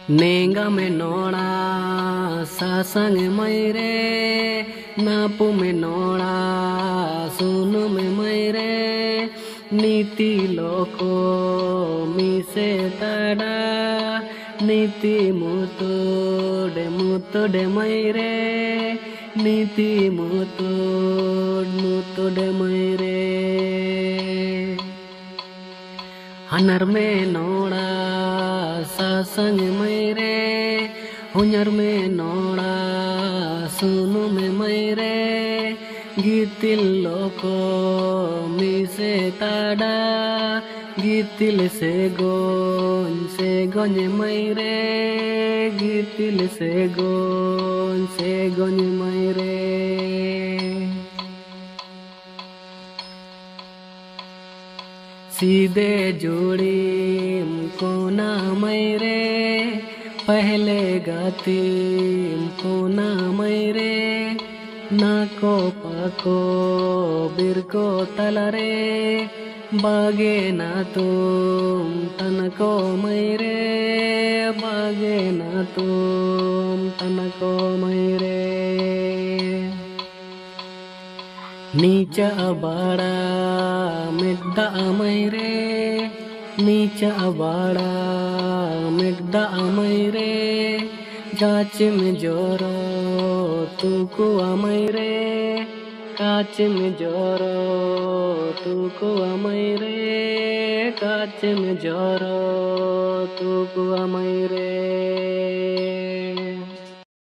नेंगा में नोड़ा सासंग मैरे नापू में नोड़ा सुनु में मैरे नीति लोको मिसे तड़ा नीति मुतुडे मैरे नीति मुतुडे मैरे हनर में नोड़ा सासंग मैरे हुनर में नोड़ा सुनु में मैरे गीतिल लोको मिसे ताड़ा गीतिल से गोन मैरे गीतिल से गोन मैरे सीधे जोड़ी कोना मैरे पहले गाती कोना मैरे नाको पाको बिरको तलरे बागे ना तुम तनको मैरे बागे ना तुम तनको मैरे नीचा अबाड़ा मिड्डा मैरे नीचा अबाड़ा मिड्डा मैरे जाच में जोरो तुको मैरे काच में जोरो तुको मैरे काच में जोरो तुको मैरे